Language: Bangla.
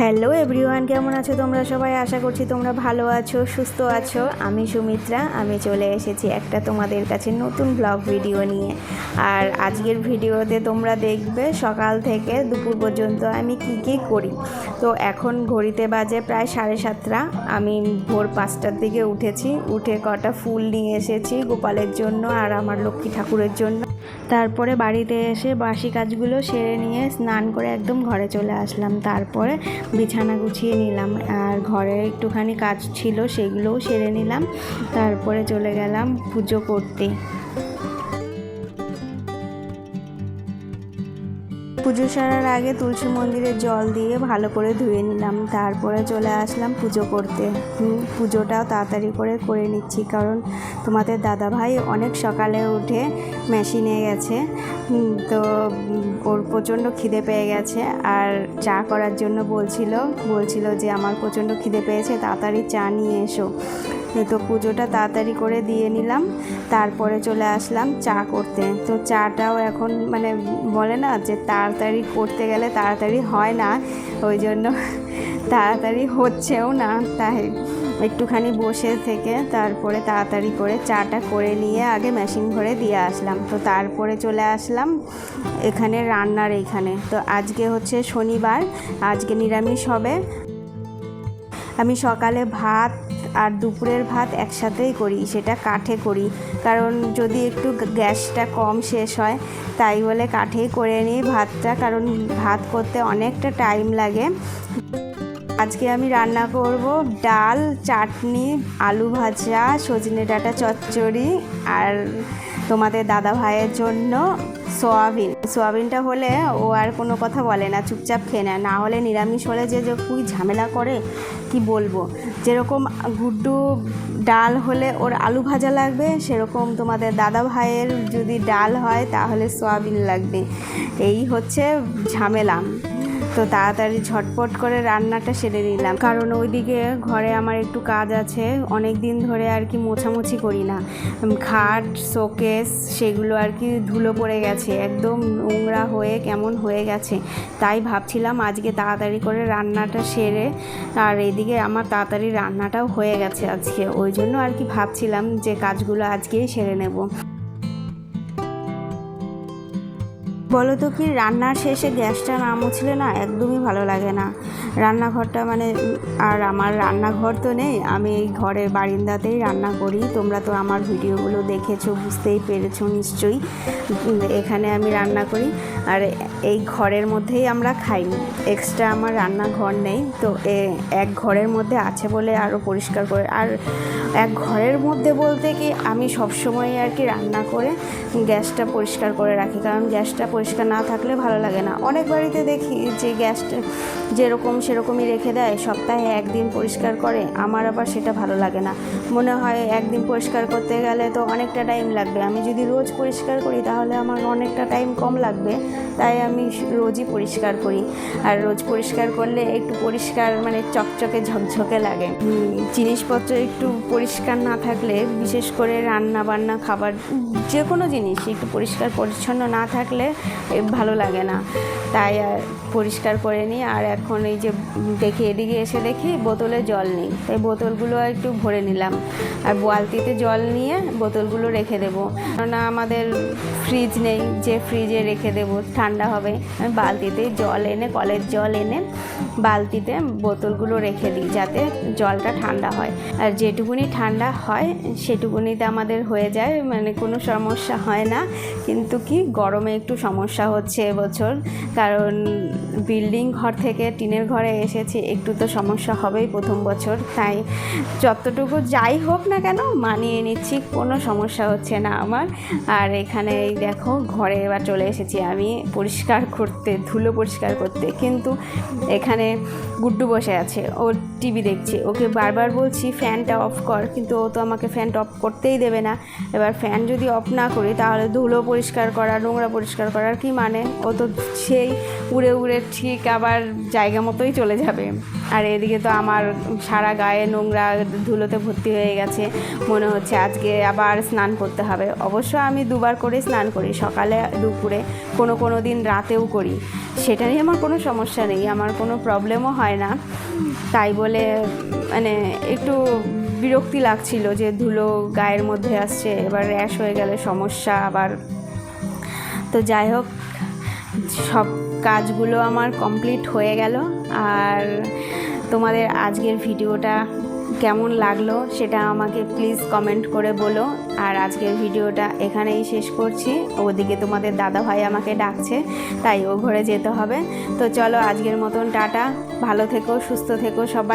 হ্যালো এভরিওয়ান, কেমন আছো তোমরা সবাই? আশা করছি তোমরা ভালো আছো, সুস্থ আছো। আমি সুমিত্রা, আমি চলে এসেছি একটা তোমাদের কাছে নতুন ব্লগ ভিডিও নিয়ে। আর আজকের ভিডিওতে তোমরা দেখবে সকাল থেকে দুপুর পর্যন্ত আমি কী করি। তো এখন ঘড়িতে বাজে প্রায় 7:30। আমি ভোর 5টার দিকে উঠেছি, উঠে কটা ফুল নিয়ে এসেছি গোপালের জন্য আর আমার লক্ষ্মী ঠাকুরের জন্য। তারপরে বাড়িতে এসে বাসি কাজগুলো সেরে নিয়ে স্নান করে একদম ঘরে চলে আসলাম। তারপরে বিছানা গুছিয়ে নিলাম আর ঘরে একটুখানি কাজ ছিল সেগুলোও সেরে নিলাম। তারপরে চলে গেলাম পুজো করতে। পুজো সারার আগে তুলসী মন্দিরে জল দিয়ে ভালো করে ধুয়ে নিলাম। তারপরে চলে আসলাম পুজো করতে। পুজোটাও তাড়াতাড়ি করে নিচ্ছি, কারণ তোমাদের দাদাভাই অনেক সকালে উঠে মেশিনে গেছে। তো ওর প্রচণ্ড খিদে পেয়ে গেছে আর চা করার জন্য বলছিল যে আমার প্রচণ্ড খিদে পেয়েছে, তাড়াতাড়ি চা নিয়ে এসো। তো পুজোটা তাড়াতাড়ি করে দিয়ে নিলাম। তারপরে চলে আসলাম চা করতে। তো চাটাও এখন বলে না যে তাড়াতাড়ি করতে গেলে তাড়াতাড়ি হয় না, ওই জন্য তাড়াতাড়ি হচ্ছেও না। তাই একটুখানি বসে থেকে তারপরে তাড়াতাড়ি করে চাটা করে নিয়ে আগে মেশিন ঘরে দিয়ে আসলাম। তো তারপরে চলে আসলাম এখানে রান্নার এইখানে। তো আজকে হচ্ছে শনিবার, আজকে নিরামিষ হবে। আমি সকালে ভাত আর দুপুরের ভাত একসাথেই করি, সেটা কাঠে করি, কারণ যদি একটু গ্যাসটা কম শেষ হয় তাই বলে কাঠেই করে নিই ভাতটা, কারণ ভাত করতে অনেকটা টাইম লাগে। আজকে আমি রান্না করব ডাল, চাটনি, আলু ভাজা, সজনে ডাঁটা চচ্চড়ি আর তোমাদের দাদা ভাইয়ের জন্য সোয়াবিনটা হলে ও আর কোনো কথা বলে না, চুপচাপ খেয়ে নেয়। না হলে নিরামিষ হলে যে খুবই ঝামেলা করে, কি বলবো। যেরকম গুড্ডু ডাল হলে ওর আলু ভাজা লাগবে, সেরকম তোমাদের দাদা ভাইয়ের যদি ডাল হয় তাহলে সোয়াবিন লাগবে। এই হচ্ছে ঝামেলা। তো তাড়াতাড়ি ঝটপট করে রান্নাটা সেরে নিলাম, কারণ ওইদিকে ঘরে আমার একটু কাজ আছে। অনেক দিন ধরে আর কি মোছামুছি করি না, খাট শোকেস সেগুলো আর কি ধুলো পড়ে গেছে, একদম নোংরা হয়ে কেমন হয়ে গেছে। তাই ভাবছিলাম আজকে তাড়াতাড়ি করে রান্নাটা সেরে, আর এদিকে আমার তাড়াতাড়ি রান্নাটাও হয়ে গেছে আজকে, ওই জন্য আর কি ভাবছিলাম যে কাজগুলো আজকেই সেরে নেব। বলো তো কি, রান্নার শেষে গ্যাসটা না মুছলে না একদমই ভালো লাগে না। রান্নাঘরটা আর আমার রান্নাঘর তো নেই, আমি এই ঘরের বারিন্দাতেই রান্না করি। তোমরা তো আমার ভিডিওগুলো দেখেছো, বুঝতেই পেরেছো নিশ্চয়ই। এখানে আমি রান্না করি আর এই ঘরের মধ্যেই আমরা খাই, এক্সট্রা আমার রান্নাঘর নেই। তো এক ঘরের মধ্যে আছে বলে আরও পরিষ্কার করে, আর এক ঘরের মধ্যে বলতে কি আমি সবসময় আর কি রান্না করে গ্যাসটা পরিষ্কার করে রাখি, কারণ গ্যাসটা পরিষ্কার না থাকলে ভালো লাগে না। অনেক বাড়িতে দেখি যে গ্যাসটা যেরকম সেরকমই রেখে দেয়, সপ্তাহে একদিন পরিষ্কার করে। আমার আবার সেটা ভালো লাগে না, মনে হয় একদিন পরিষ্কার করতে গেলে তো অনেকটা টাইম লাগবে। আমি যদি রোজ পরিষ্কার করি তাহলে আমার অনেকটা টাইম কম লাগবে, তাই আমি রোজই পরিষ্কার করি। আর রোজ পরিষ্কার করলে একটু পরিষ্কার চকচকে ঝকঝকে লাগে। জিনিসপত্র একটু পরিষ্কার না থাকলে, বিশেষ করে রান্না বান্না খাবার যে কোনো জিনিস একটু পরিষ্কার পরিচ্ছন্ন না থাকলে ভালো লাগে না। তাই পরিষ্কার করে নিই। আর এখন এই যে এদিকে এসে দেখি বোতলে জল নেই, তাই বোতলগুলো একটু ভরে নিলাম আর বালতিতে জল নিয়ে বোতলগুলো রেখে দেবো, কেননা আমাদের ফ্রিজ নেই যে ফ্রিজে রেখে দেবো, ঠান্ডা হবে। আমি বালতিতে জল এনে, কলের জল এনে বালতিতে বোতলগুলো রেখে দিই যাতে জলটা ঠান্ডা হয়। আর যেটুকুনি ঠান্ডা হয় সেটুকুনিতে আমাদের হয়ে যায়, কোনো সমস্যা হয় না। কিন্তু কি গরমে একটু সমস্যা হচ্ছে এবছর, কারণ বিল্ডিং ঘর থেকে টিনের ঘরে এসেছি, একটু তো সমস্যা হবেই প্রথম বছর। তাই যতটুকু যাই হোক না কেন মানিয়ে নিচ্ছি, কোনো সমস্যা হচ্ছে না আমার। আর এখানে এই দেখো ঘরে এবার চলে এসেছি আমি পরিষ্কার করতে, ধুলো পরিষ্কার করতে। কিন্তু এখানে গুড্ডু বসে আছে, ও টিভি দেখছে, ওকে বারবার বলছি ফ্যানটা অফ কর, কিন্তু ও তো আমাকে ফ্যানটা অফ করতেই দেবে না। এবার ফ্যান যদি অফ না করি তাহলে ধুলো পরিষ্কার করা, নোংরা পরিষ্কার করা করার কি মানে, ও তো সেই উড়ে উড়ে ঠিক আবার জায়গা মতোই চলে যাবে। আর এদিকে তো আমার সারা গায়ে নোংরা ধুলোতে ভর্তি হয়ে গেছে, মনে হচ্ছে আজকে আবার স্নান করতে হবে। অবশ্য আমি দুবার করে স্নান করি, সকালে দুপুরে, কোনো দিন রাতেও করি, সেটা নিয়ে আমার কোনো সমস্যা নেই, আমার কোনো প্রবলেমও হয় না। তাই বলে মানে একটু বিরক্তি লাগছিল যে ধুলো গায়ের মধ্যে আসছে, এবার র্যাশ হয়ে গেলে সমস্যা আবার। তো যাই হোক, সব কাজগুলো আমার কমপ্লিট হয়ে গেল। আর তোমাদের আজকের ভিডিওটা কেমন লাগলো সেটা আমাকে প্লিজ কমেন্ট করে বলো। আর আজকের ভিডিওটা এখানেই শেষ করছি। ওদিকে তোমাদের দাদাভাই আমাকে ডাকছে, তাই ও ঘরে যেতে হবে। তো চলো আজকের মতন টাটা, ভালো থেকো, সুস্থ থেকো সবাই।